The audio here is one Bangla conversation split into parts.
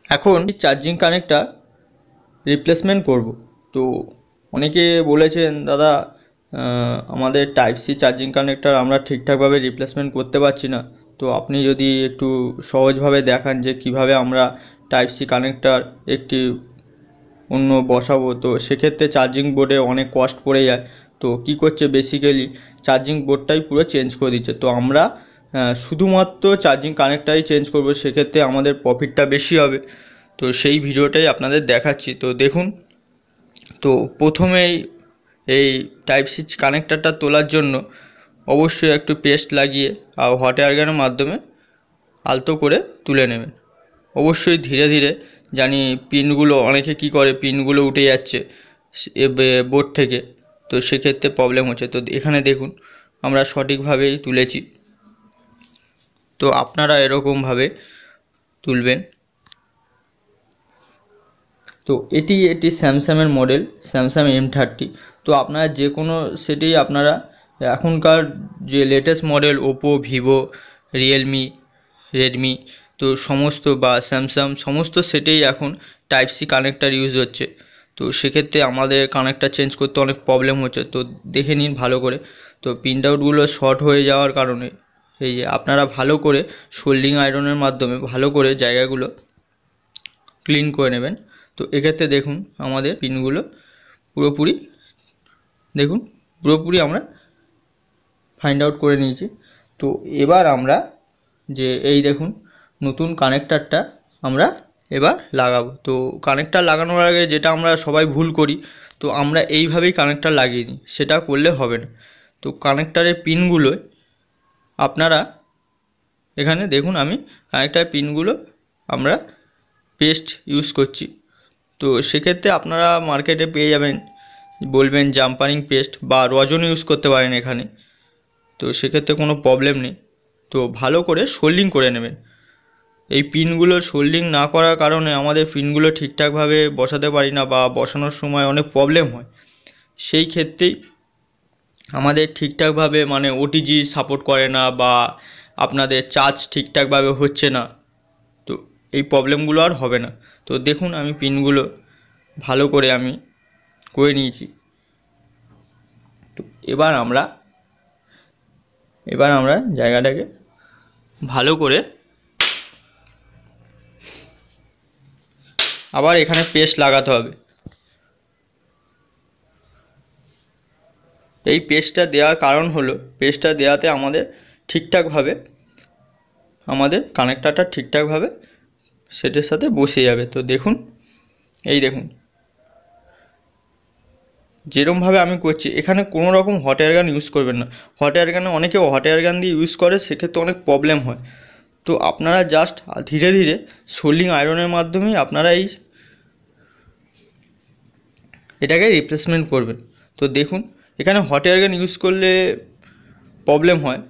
এখন চার্জিং কানেক্টর রিপ্লেসমেন্ট করব। তো অনেকে বলেছেন দাদা আমাদের টাইপ সি চার্জিং কানেক্টর আমরা ঠিকঠাকভাবে রিপ্লেসমেন্ট করতে পারছি না। তো আপনি যদি একটু সহজভাবে দেখান যে কিভাবে আমরা টাইপ সি কানেক্টর একটি অন্য বসাবো, তো সেক্ষেত্রে চার্জিং বোর্ডে অনেক কস্ট পড়ে যায়। তো কী করছে, বেসিক্যালি চার্জিং বোর্ডটাই পুরো চেঞ্জ করে দিচ্ছে। তো আমরা শুধুমাত্র চার্জিং কানেক্টরই চেঞ্জ করব, সেক্ষেত্রে আমাদের প্রফিটটা বেশি হবে। তো সেই ভিডিওটাই আপনাদের দেখাচ্ছি। তো দেখুন, তো প্রথমেই এই টাইপ সি কানেক্টরটা তোলার জন্য অবশ্যই একটু পেস্ট লাগিয়ে আর হট এয়ার গানের মাধ্যমে আলতো করে তুলে নেবেন। অবশ্যই ধীরে ধীরে, জানি পিনগুলো অনেকে কী করে, পিনগুলো উঠে যাচ্ছে বোর্ড থেকে, তো সেক্ষেত্রে প্রবলেম হচ্ছে। তো এখানে দেখুন আমরা সঠিকভাবেই তুলেছি। তো আপনারা এরকমভাবে তুলবেন। তো এটি স্যামসাংয়ের মডেল, স্যামসাং M30। তো আপনারা যে কোনো সেটেই আপনারা এখনকার যে latest model Oppo, Vivo, Realme, Redmi, তো সমস্ত বা স্যামসাং সমস্ত সেটেই এখন টাইপ সি কানেক্টর ইউজ হচ্ছে। তো সেক্ষেত্রে আমাদের কানেক্টর চেঞ্জ করতে অনেক প্রবলেম হচ্ছে। তো দেখে নিন ভালো করে। তো প্রিন্ট আউটগুলো শর্ট হয়ে যাওয়ার কারণে এই যে আপনারা ভালো করে সোল্ডিং আয়রনের মাধ্যমে ভালো করে জায়গাগুলো ক্লিন করে নেবেন। তো এক্ষেত্রে দেখুন আমাদের পিনগুলো পুরোপুরি দেখুন পুরোপুরি আমরা ফাইন্ড আউট করে নিয়েছি। তো এবার আমরা যে এই দেখুন নতুন কানেক্টরটা আমরা এবার লাগাবো। তো কানেক্টর লাগানোর আগে যেটা আমরা সবাই ভুল করি, তো আমরা এইভাবেই কানেক্টর লাগিয়ে নিই, সেটা করলে হবে না। তো কানেক্টরের পিনগুলো আপনারা এখানে দেখুন, আমি কানেক্টরের পিনগুলো আমরা পেস্ট ইউজ করছি। তো সেক্ষেত্রে আপনারা মার্কেটে পেয়ে যাবেন, বলবেন জাম্পারিং পেস্ট বা রজন ইউজ করতে পারেন এখানে। তো সেক্ষেত্রে কোনো প্রবলেম নেই। তো ভালো করে সোল্ডিং করে নেবেন। এই পিনগুলো সোল্ডিং না করার কারণে আমাদের পিনগুলো ঠিকঠাকভাবে বসাতে পারি না বা বসানোর সময় অনেক প্রবলেম হয়। সেই ক্ষেত্রেই আমাদের ঠিকঠাকভাবে মানে ওটিজি সাপোর্ট করে না বা আপনাদের চার্জ ঠিকঠাকভাবে হচ্ছে না। তো এই প্রবলেমগুলো আর হবে না। তো দেখুন আমি পিনগুলো ভালো করে আমি করে নিয়েছি। তো এবার আমরা জায়গাটাকে ভালো করে আবার এখানে পেস্ট লাগাতে হবে। এই পেস্টটা দেওয়ার কারণ হলো, পেস্টটা দেওয়াতে আমাদের ঠিকঠাকভাবে আমাদের কানেক্টরটা ঠিকঠাকভাবে সেটের সাথে বসে যাবে। তো দেখুন, এই দেখুন যেরমভাবে আমি করছি, এখানে কোনো রকম হট এয়ার গান ইউজ করবেন না। হট এয়ার গানে অনেকে হট এয়ার গান দিয়ে ইউজ করে, সেক্ষেত্রে অনেক প্রবলেম হয়। তো আপনারা জাস্ট ধীরে ধীরে সোল্ডিং আয়রনের মাধ্যমেই আপনারা এটাকে রিপ্লেসমেন্ট করবেন। তো দেখুন এখানে হট এয়ার গান ইউজ করলে প্রবলেম হয়।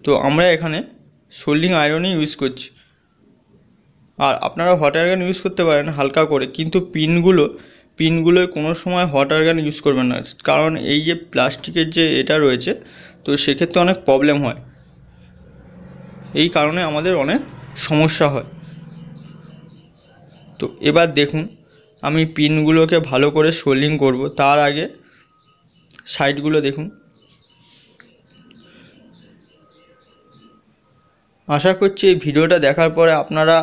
তো আমরা এখানে সোল্ডিং আয়রনই ইউজ করছি। আর আপনারা হট এয়ার গান ইউজ করতে পারেন হালকা করে, কিন্তু পিনগুলোয় কোনো সময় হট এয়ার গান ইউজ করবেন না, কারণ এই যে প্লাস্টিকের যে এটা রয়েছে, তো সেক্ষেত্রে অনেক প্রবলেম হয়। এই কারণে আমাদের অনেক সমস্যা হয়। তো এবার দেখুন আমি পিনগুলোকে ভালো করে সোল্ডিং করব। তার আগে সাইডগুলো দেখুন। আশা করছি এই ভিডিওটা দেখার পরে আপনারা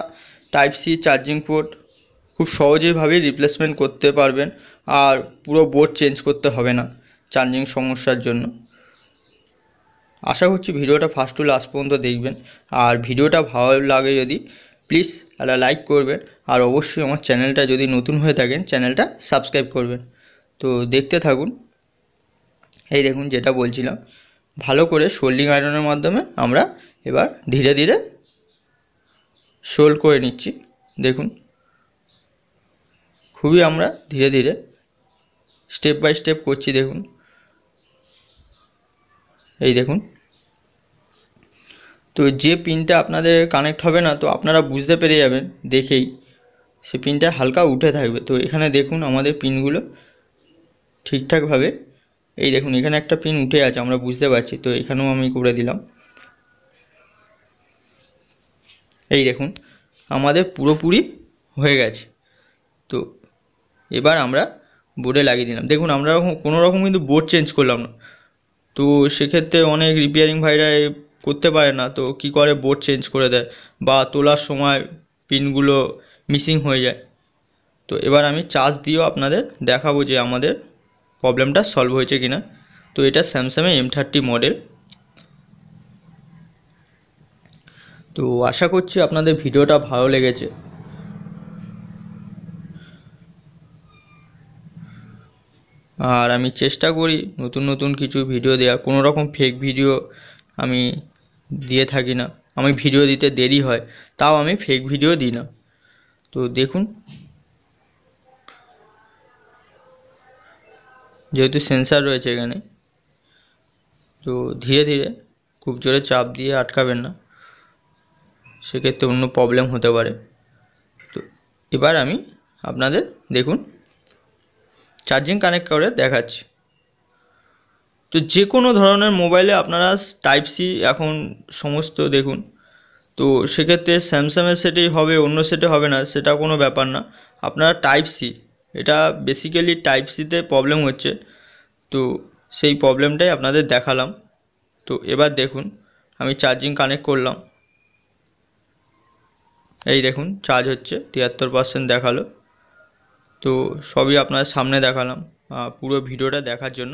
টাইপ সি চার্জিং পোর্ট খুব সহজেইভাবেই রিপ্লেসমেন্ট করতে পারবেন, আর পুরো বোর্ড চেঞ্জ করতে হবে না চার্জিং সমস্যার জন্য। আশা করছি ভিডিওটা ফার্স্ট টু লাস্ট পর্যন্ত দেখবেন। আর ভিডিওটা ভালো লাগে যদি প্লিজ একটা লাইক করবেন, আর অবশ্যই আমার চ্যানেলটা যদি নতুন হয়ে থাকেন চ্যানেলটা সাবস্ক্রাইব করবেন। তো দেখতে থাকুন। এই দেখুন যেটা বলছিলাম, ভালো করে সোল্ডিং আয়রনের মাধ্যমে আমরা এবার ধীরে ধীরে সোল্ড করে নিচ্ছি। দেখুন খুবই আমরা ধীরে ধীরে স্টেপ বাই স্টেপ করছি। দেখুন এই দেখুন। তো যে পিনটা আপনাদের কানেক্ট হবে না, তো আপনারা বুঝতে পেরে যাবেন দেখেই, সে পিনটা হালকা উঠে থাকবে। তো এখানে দেখুন আমাদের পিনগুলো ঠিকঠাকভাবে, এই দেখুন এখানে একটা পিন উঠে আছে আমরা বুঝতে পারছি। তো এখানেও আমি করে দিলাম। এই দেখুন আমাদের পুরোপুরি হয়ে গেছে। তো এবার আমরা বোর্ডে লাগিয়ে দিলাম। দেখুন আমরা কোনো রকম কিন্তু বোর্ড চেঞ্জ করলাম না। তো সেক্ষেত্রে অনেক রিপেয়ারিং ভাইরা করতে পারে না, তো কি করে বোর্ড চেঞ্জ করে দেয় বা তোলার সময় পিনগুলো মিসিং হয়ে যায়। তো এবার আমি চার্জ দিয়েও আপনাদের দেখাবো যে আমাদের প্রবলেমটা সলভ হয়েছে কিনা। তো এটা স্যামসাংয়ের M30 মডেল। তো আশা করছি আপনাদের ভিডিওটা ভালো লেগেছে। আর আমি চেষ্টা করি নতুন নতুন কিছু ভিডিও দেওয়ার, কোনো রকম ফেক ভিডিও আমি দিয়ে থাকি না। আমি ভিডিও দিতে দেরি হয়, তাও আমি ফেক ভিডিও দিই না। তো দেখুন যেহেতু সেন্সার রয়েছে এখানে, তো ধীরে ধীরে, খুব জোরে চাপ দিয়ে আটকাবেন না, সেক্ষেত্রে অন্য প্রবলেম হতে পারে। তো এবার আমি আপনাদের দেখুন চার্জিং কানেক্ট করে দেখাচ্ছি। তো যে কোনো ধরনের মোবাইলে আপনারা টাইপ সি এখন সমস্ত দেখুন। তো সেক্ষেত্রে স্যামসাংয়ের সেটেই হবে, অন্য সেটে হবে না, সেটা কোনো ব্যাপার না। আপনারা টাইপ সি, এটা বেসিক্যালি টাইপ সিতে প্রবলেম হচ্ছে, তো সেই প্রবলেমটাই আপনাদের দেখালাম। তো এবার দেখুন আমি চার্জিং কানেক্ট করলাম, এই দেখুন চার্জ হচ্ছে, 73% দেখালো। তো সবই আপনার সামনে দেখালাম। পুরো ভিডিওটা দেখার জন্য